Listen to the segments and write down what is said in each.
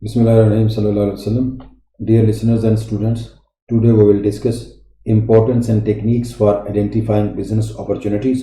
Bismillahirrahmanirrahim. Sallallahu Alaihi Wasallam. Dear listeners and students, today we will discuss importance and techniques for identifying business opportunities.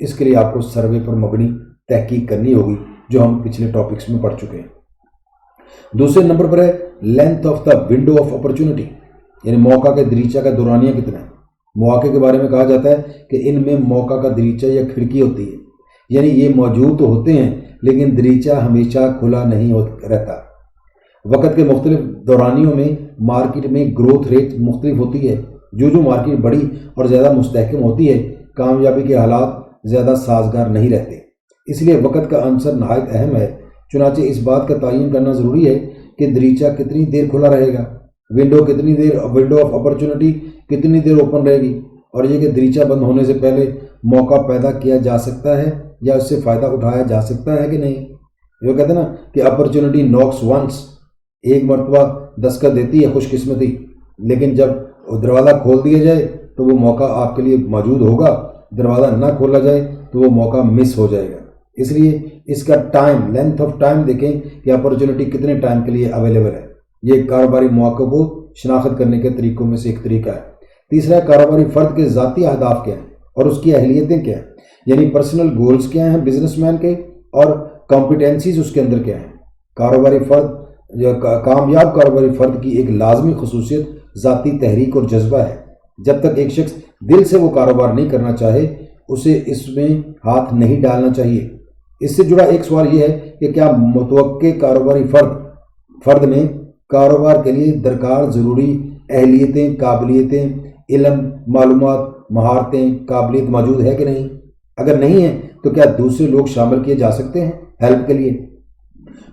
اس کے لیے آپ کو survey پر مبنی تحقیق کرنی ہوگی، جو ہم پچھلے ٹاپکس میں پڑھ چکے ہیں۔ دوسرے نمبر پر ہے length of the window of opportunity, یعنی موقع کے دریچہ کا دورانیہ کتنا ہے۔ مواقع کے بارے میں کہا جاتا ہے کہ ان میں موقع کا دریچہ یا کھڑکی ہوتی ہے، یعنی یہ موجود تو ہوتے ہیں لیکن دریچہ ہمیشہ کھلا نہیں رہتا۔ وقت کے مختلف دورانیوں میں مارکیٹ میں گروتھ ریٹ مختلف ہوتی ہے۔ جو مارکیٹ بڑی اور زیادہ مستحکم ہوتی ہے، کامیابی کے حالات زیادہ سازگار نہیں رہتے۔ اس لیے وقت کا عنصر نہایت اہم ہے۔ چنانچہ اس بات کا تعین کرنا ضروری ہے کہ دریچہ کتنی دیر کھلا رہے گا، ونڈو آف اپرچونٹی کتنی دیر اوپن رہے گی، اور یہ کہ دریچہ بند ہونے سے پہلے موقع پیدا کیا جا سکتا ہے یا اس سے فائدہ اٹھایا جا سکتا ہے کہ نہیں۔ جو کہتے ہیں نا کہ اپرچونٹی نوکس ونس، ایک مرتبہ دستک دیتی ہے خوش قسمتی، لیکن جب دروازہ کھول دیا جائے تو وہ موقع آپ کے لیے موجود ہوگا، دروازہ نہ کھولا جائے تو وہ موقع مس ہو جائے گا۔ اس لیے اس کا ٹائم، لینتھ آف ٹائم دیکھیں کہ اپرچونٹی کتنے ٹائم کے لیے اویلیبل ہے۔ یہ کاروباری مواقع کو شناخت کرنے کے طریقوں میں سے ایک طریقہ ہے۔ تیسرا، کاروباری فرد کے ذاتی اہداف کیا ہیں اور اس کی اہلیتیں کیا ہیں، یعنی پرسنل گولز کیا ہیں بزنس مین کے، اور کمپیٹنسیز اس کے اندر کیا ہیں۔ کامیاب کاروباری فرد کی ایک لازمی خصوصیت ذاتی تحریک اور جذبہ ہے۔ جب تک ایک شخص دل سے وہ کاروبار نہیں کرنا چاہے، اسے اس میں ہاتھ نہیں ڈالنا چاہیے۔ اس سے جڑا ایک سوال یہ ہے کہ کیا متوقع کاروباری فرد میں کاروبار کے لیے درکار ضروری اہلیتیں، قابلیتیں، علم، معلومات، مہارتیں، قابلیت موجود ہے کہ نہیں؟ اگر نہیں ہے تو کیا دوسرے لوگ شامل کیے جا سکتے ہیں ہیلپ کے لیے؟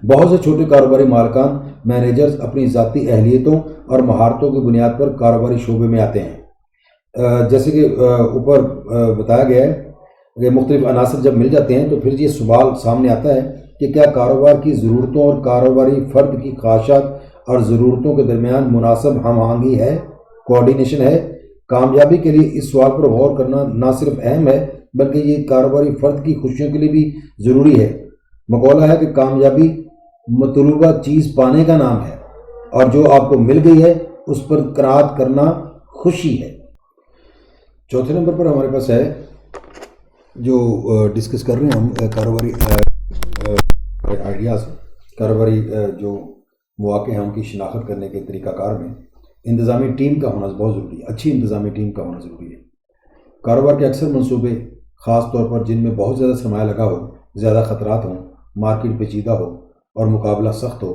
بہت سے چھوٹے کاروباری مالکان، مینیجرز اپنی ذاتی اہلیتوں اور مہارتوں کی بنیاد پر کاروباری شعبے میں آتے ہیں۔ جیسے کہ اوپر بتایا گیا ہے کہ مختلف عناصر جب مل جاتے ہیں تو پھر یہ سوال سامنے آتا ہے کہ کیا کاروبار کی ضرورتوں اور کاروباری فرد کی خواہشات اور ضرورتوں کے درمیان مناسب ہم آہنگی ہے، کوآرڈینیشن ہے۔ کامیابی کے لیے اس سوال پر غور کرنا نہ صرف اہم ہے بلکہ یہ کاروباری فرد کی خوشیوں کے لیے بھی ضروری ہے۔ مقولہ ہے کہ کامیابی مطلوبہ چیز پانے کا نام ہے، اور جو آپ کو مل گئی ہے اس پر قناعت کرنا خوشی ہے۔ چوتھے نمبر پر ہمارے پاس ہے جو ڈسکس کر رہے ہیں ہم کاروباری آئیڈیاز، کاروباری جو مواقع ہیں ان کی شناخت کرنے کے طریقہ کار میں انتظامی ٹیم کا ہونا بہت ضروری ہے۔ اچھی انتظامی ٹیم کا ہونا ضروری ہے۔ کاروبار کے اکثر منصوبے، خاص طور پر جن میں بہت زیادہ سرمایہ لگا ہو، زیادہ خطرات ہوں، مارکیٹ پیچیدہ ہو اور مقابلہ سخت ہو،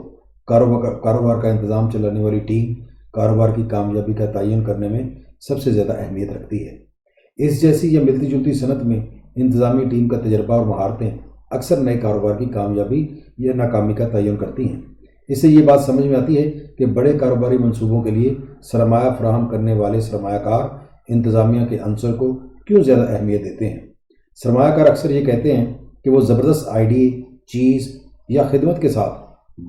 کاروبار کا انتظام چلانے والی ٹیم کاروبار کی کامیابی کا تعین کرنے میں سب سے زیادہ اہمیت رکھتی ہے۔ اس جیسی یا ملتی جلتی صنعت میں انتظامی ٹیم کا تجربہ اور مہارتیں اکثر نئے کاروبار کی کامیابی یا ناکامی کا تعین کرتی ہیں۔ اس سے یہ بات سمجھ میں آتی ہے کہ بڑے کاروباری منصوبوں کے لیے سرمایہ فراہم کرنے والے سرمایہ کار انتظامیہ کے عنصر کو کیوں زیادہ اہمیت دیتے ہیں۔ سرمایہ کار اکثر یہ کہتے ہیں کہ وہ زبردست آئیڈیا، چیز یا خدمت کے ساتھ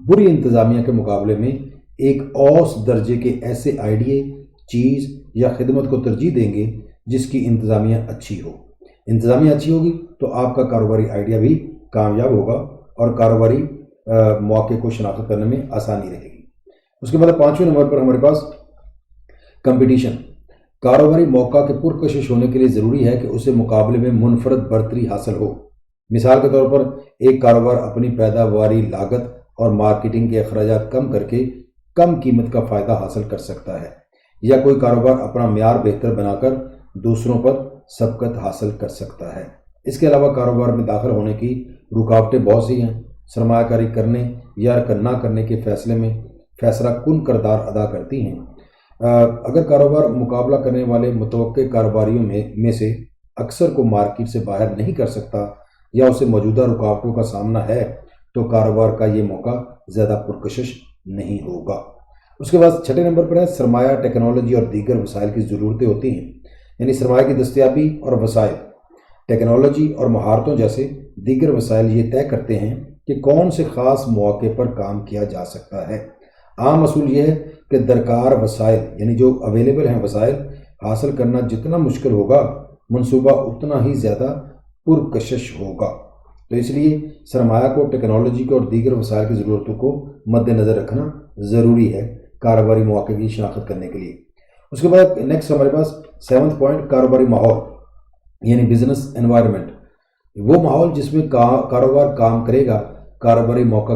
بری انتظامیہ کے مقابلے میں ایک اوسط درجے کے ایسے آئیڈیا، چیز یا خدمت کو ترجیح دیں گے جس کی انتظامیہ اچھی ہو۔ انتظامیہ اچھی ہوگی تو آپ کا کاروباری آئیڈیا بھی کامیاب ہوگا اور کاروباری مواقع کو شناخت کرنے میں آسانی رہے گی۔ اس کے بعد 5ویں نمبر پر ہمارے پاس کمپٹیشن۔ کاروباری موقع کے پرکشش ہونے کے لیے ضروری ہے کہ اسے مقابلے میں منفرد برتری حاصل ہو۔ مثال کے طور پر ایک کاروبار اپنی پیداواری لاگت اور مارکیٹنگ کے اخراجات کم کر کے کم قیمت کا فائدہ حاصل کر سکتا ہے، یا کوئی کاروبار اپنا معیار بہتر بنا کر دوسروں پر سبقت حاصل کر سکتا ہے۔ اس کے علاوہ کاروبار میں داخل ہونے کی رکاوٹیں بہت سی ہیں۔ سرمایہ کاری کرنے یا نہ کرنے کے فیصلے میں فیصلہ کن کردار ادا کرتی ہیں۔ اگر کاروبار مقابلہ کرنے والے متوقع کاروباریوں میں سے اکثر کو مارکیٹ سے باہر نہیں کر سکتا یا اسے موجودہ رکاوٹوں کا سامنا ہے تو کاروبار کا یہ موقع زیادہ پرکشش نہیں ہوگا۔ اس کے بعد 6 نمبر پر ہے سرمایہ، ٹیکنالوجی اور دیگر وسائل کی ضرورتیں ہوتی ہیں، یعنی سرمایہ کی دستیابی اور وسائل، ٹیکنالوجی اور مہارتوں جیسے دیگر وسائل یہ طے کرتے ہیں کہ کون سے خاص مواقع پر کام کیا جا سکتا ہے۔ عام اصول یہ ہے کہ درکار وسائل، یعنی جو اویلیبل ہیں وسائل، حاصل کرنا جتنا مشکل ہوگا منصوبہ اتنا ہی زیادہ پرکشش ہوگا۔ تو اس لیے سرمایہ کو، ٹیکنالوجی کو اور دیگر وسائل کی ضرورتوں کو مد نظر رکھنا ضروری ہے کاروباری مواقع کی شناخت کرنے کے لیے۔ اس کے بعد نیکسٹ ہمارے پاس 7واں پوائنٹ کاروباری ماحول، یعنی بزنس انوائرمنٹ۔ وہ ماحول جس میں کاروبار کام کرے گا کاروباری موقع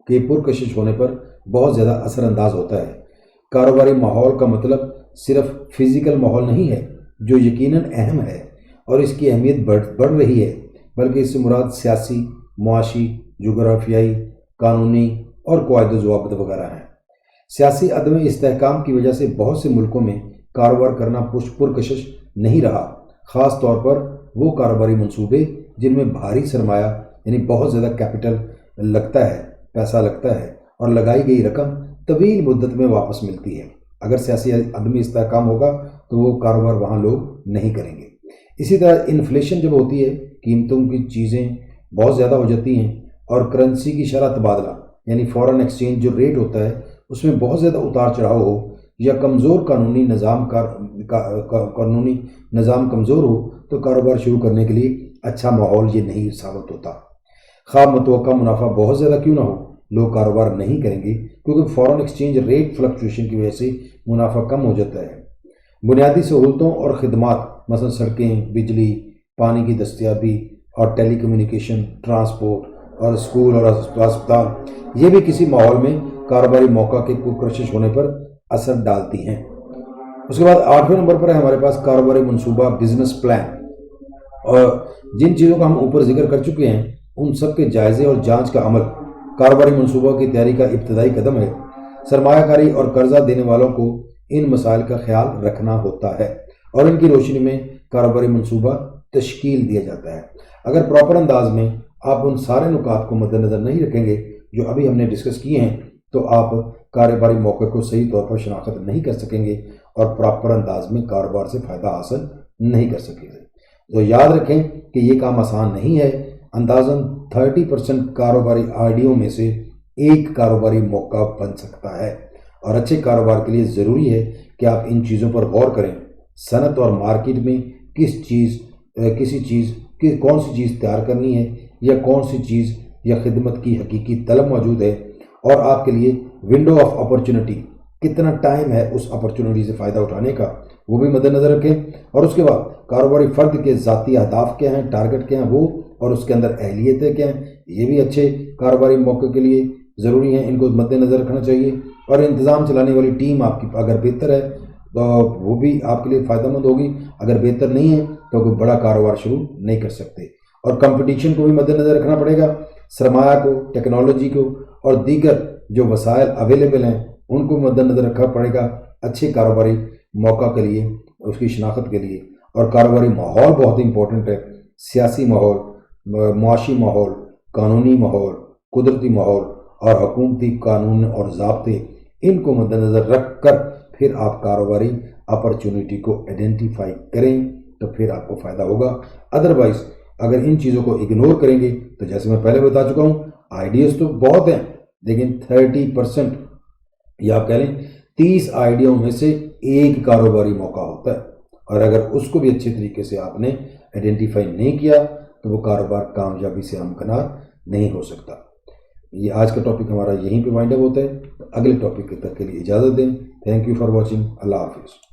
کے پرکشش ہونے پر بہت زیادہ اثر انداز ہوتا ہے۔ کاروباری ماحول کا مطلب صرف فزیکل ماحول نہیں ہے جو یقیناً اہم ہے اور اس کی اہمیت بڑھ رہی ہے، بلکہ اس سے مراد سیاسی، معاشی، جغرافیائی، قانونی اور قواعد و ضوابط وغیرہ ہیں۔ سیاسی عدم استحکام کی وجہ سے بہت سے ملکوں میں کاروبار کرنا پرکشش نہیں رہا، خاص طور پر وہ کاروباری منصوبے جن میں بھاری سرمایہ یعنی بہت زیادہ کیپٹل لگتا ہے، پیسہ لگتا ہے اور لگائی گئی رقم طویل مدت میں واپس ملتی ہے۔ اگر سیاسی عدم استحکام ہوگا تو وہ کاروبار وہاں لوگ نہیں کریں گے۔ اسی طرح انفلیشن جب ہوتی ہے، قیمتوں کی چیزیں بہت زیادہ ہو جاتی ہیں اور کرنسی کی شرح تبادلہ یعنی فورن ایکسچینج جو ریٹ ہوتا ہے اس میں بہت زیادہ اتار چڑھاؤ ہو یا کمزور قانونی نظام کمزور ہو تو کاروبار شروع کرنے کے لیے اچھا ماحول یہ نہیں ثابت ہوتا۔ خواہ متوقع منافع بہت زیادہ کیوں نہ ہو، لوگ کاروبار نہیں کریں گے کیونکہ فورن ایکسچینج ریٹ فلکچویشن کی وجہ سے منافع کم ہو جاتا ہے۔ بنیادی سہولتوں اور خدمات مثلا سڑکیں، بجلی، پانی کی دستیابی اور ٹیلی کمیونیکیشن، ٹرانسپورٹ اور اسکول اور اسپتال یہ بھی کسی ماحول میں کاروباری موقع کے پرکشش ہونے پر اثر ڈالتی ہیں۔ اس کے بعد 8ویں نمبر پر ہے ہمارے پاس کاروباری منصوبہ، بزنس پلان، اور جن چیزوں کا ہم اوپر ذکر کر چکے ہیں ان سب کے جائزے اور جانچ کا عمل کاروباری منصوبہ کی تیاری کا ابتدائی قدم ہے۔ سرمایہ کاری اور قرضہ دینے والوں کو ان مسائل کا خیال رکھنا ہوتا ہے اور ان کی روشنی میں کاروباری منصوبہ تشکیل دیا جاتا ہے۔ اگر پراپر انداز میں آپ ان سارے نکات کو مد نظر نہیں رکھیں گے جو ابھی ہم نے ڈسکس کیے ہیں تو آپ کاروباری موقع کو صحیح طور پر شناخت نہیں کر سکیں گے اور پراپر انداز میں کاروبار سے فائدہ حاصل نہیں کر سکیں گے۔ تو یاد رکھیں کہ یہ کام آسان نہیں ہے۔ اندازاً 30% کاروباری آئیڈیوں میں سے ایک کاروباری موقع بن سکتا ہے اور اچھے کاروبار کے لیے ضروری ہے کہ آپ ان چیزوں پر غور کریں۔ صنعت اور مارکیٹ میں کون سی چیز تیار کرنی ہے یا کون سی چیز یا خدمت کی حقیقی طلب موجود ہے اور آپ کے لیے ونڈو آف اپرچونٹی کتنا ٹائم ہے اس اپرچونٹی سے فائدہ اٹھانے کا، وہ بھی مد نظر رکھیں۔ اور اس کے بعد کاروباری فرد کے ذاتی اہداف کیا ہیں، ٹارگٹ کیا ہیں وہ، اور اس کے اندر اہلیتیں کیا ہیں، یہ بھی اچھے کاروباری موقع کے لیے ضروری ہیں، ان کو مد نظر رکھنا چاہیے۔ اور انتظام چلانے والی ٹیم آپ کی اگر بہتر ہے تو وہ بھی آپ کے لیے فائدہ مند ہوگی، اگر بہتر نہیں ہے تو کوئی بڑا کاروبار شروع نہیں کر سکتے۔ اور کمپٹیشن کو بھی مد نظر رکھنا پڑے گا، سرمایہ کو، ٹیکنالوجی کو اور دیگر جو وسائل اویلیبل ہیں ان کو مد نظر رکھنا پڑے گا اچھے کاروباری موقع کے لیے، اس کی شناخت کے لیے۔ اور کاروباری ماحول بہت امپورٹنٹ ہے، سیاسی ماحول، معاشی ماحول، قانونی ماحول، قدرتی ماحول اور حکومتی قانون اور ضابطے، ان کو مد نظر رکھ کر پھر آپ کاروباری اپرچونٹی کو آئیڈینٹیفائی کریں تو پھر آپ کو فائدہ ہوگا۔ ادروائز اگر ان چیزوں کو اگنور کریں گے تو جیسے میں پہلے بتا چکا ہوں آئیڈیاز تو بہت ہیں لیکن 30% یا آپ کہہ لیں 30 آئیڈیاؤں میں سے ایک کاروباری موقع ہوتا ہے، اور اگر اس کو بھی اچھے طریقے سے آپ نے آئیڈینٹیفائی نہیں کیا تو وہ کاروبار کامیابی سے ہمکنار نہیں ہو سکتا۔ یہ آج کا ٹاپک ہمارا یہیں پہ وائنڈ اپ ہوتا ہے۔ اگلے ٹاپک تک کے لیے اجازت دیں۔ Thank you for watching. اللہ حافظ۔